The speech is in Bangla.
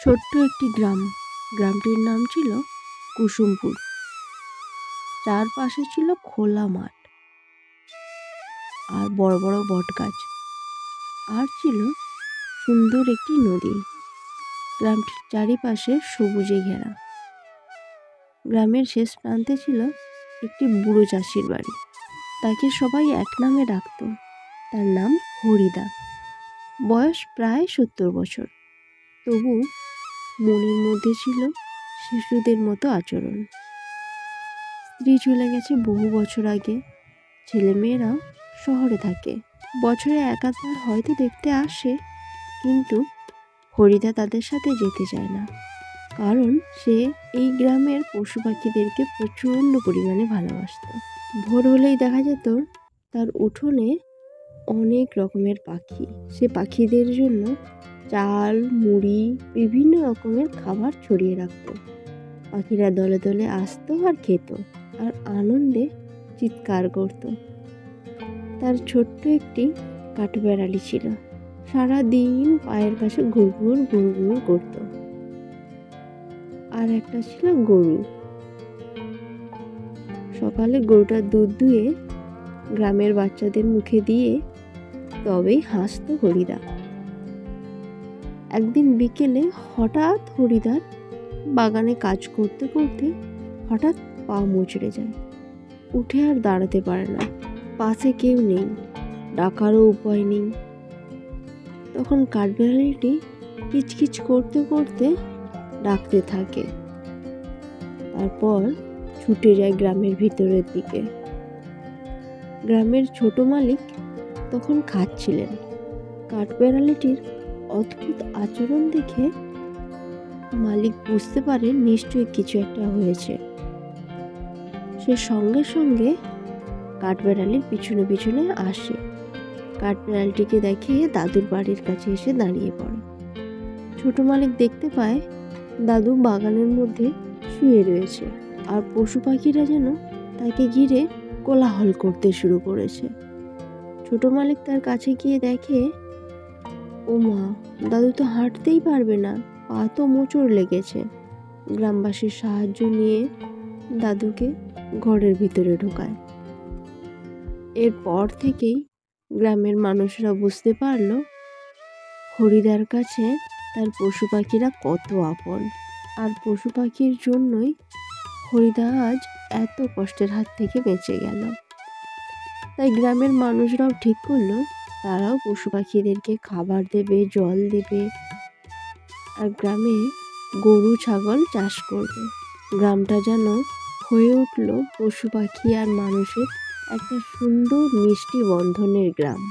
ছোট্ট একটি গ্রাম। গ্রামটির নাম ছিল কুসুমপুর। চারপাশে ছিল খোলা মাঠ আর বড় বড় বটগাছ, আর ছিল সুন্দর একটি নদী। গ্রামটির চারিপাশে সবুজে ঘেরা। গ্রামের শেষ প্রান্তে ছিল একটি বুড়ো চাষির বাড়ি। তাকে সবাই এক নামে ডাকত। তার নাম হরিদা। বয়স প্রায় 70 বছর। তবু মনের মধ্যে ছিল শিশুদের মতো আচরণ। স্ত্রী চলে গেছে বহু বছর আগে। ছেলেমেয়েরাও শহরে থাকে। বছরে একাধবার হয়তো দেখতে আসে, কিন্তু হরিদা তাদের সাথে যেতে চায় না, কারণ সে এই গ্রামের পশু পাখিদেরকে প্রচণ্ড পরিমাণে ভালোবাসত। ভোর হলেই দেখা যেত তার উঠোনে অনেক রকমের পাখি। সে পাখিদের জন্য চাল, মুড়ি, বিভিন্ন রকমের খাবার ছড়িয়ে রাখত। পাখিরা দলে দলে আসতো আর খেত, আর আনন্দে চিৎকার করত। তার ছোট্ট একটি কাঠবেড়ালি ছিল। সারাদিন পায়ের পাশে ঘুরঘুর ঘুরঘুর করত। আর একটা ছিল গরু। সকালে গরুটার দুধ দুয়ে গ্রামের বাচ্চাদের মুখে দিয়ে তবেই হাসতো হরিদা। একদিন বিকেলে হঠাৎ হরিদার বাগানে কাজ করতে করতে হঠাৎ পা মুচড়ে যায়। উঠে আর দাঁড়াতে পারে না। পাশে কেউ নেই, ডাকারও উপায় নেই। তখন কাঠবেড়ালিটি কিচকিচ করতে করতে ডাকতে থাকে। তারপর ছুটে যায় গ্রামের ভিতরের দিকে। গ্রামের ছোট মালিক তখন খাচ্ছিলেন। কাঠবেড়ালিটির অদ্ভুত আচরণ দেখে মালিক বুঝতে পারে নিশ্চয়ই কিছু একটা হয়েছে। সে সঙ্গে সঙ্গে কাঠবেড়ালির পিছনে পিছনে আসে। কাঠবেড়ালিটিকে দেখে দাদুর বাড়ির কাছে এসে দাঁড়িয়ে পড়ে। ছোট মালিক দেখতে পায় দাদু বাগানের মধ্যে শুয়ে রয়েছে, আর পশু পাখিরা যেন তাকে ঘিরে কোলাহল করতে শুরু করেছে। ছোট মালিক তার কাছে গিয়ে দেখে, ও মা, দাদু তো হাঁটতেই পারবে না, পা তো মোচড় লেগেছে। গ্রামবাসীর সাহায্য নিয়ে দাদুকে ঘরের ভিতরে ঢোকায়। এরপর থেকেই গ্রামের মানুষরা বুঝতে পারল হরিদার কাছে তার পশু পাখিরা কত আপন। আর পশু পাখির জন্যই হরিদা আজ এত কষ্টের হাত থেকে বেঁচে গেল। তাই গ্রামের মানুষরাও ঠিক করলো তারাও পশু পাখিদেরকে খাবার দেবে, জল দেবে, আর গ্রামে গরু ছাগল চাষ করবে। গ্রামটা যেন হয়ে উঠল পশু পাখি আর মানুষের একটা সুন্দর মিষ্টি বন্ধনের গ্রাম।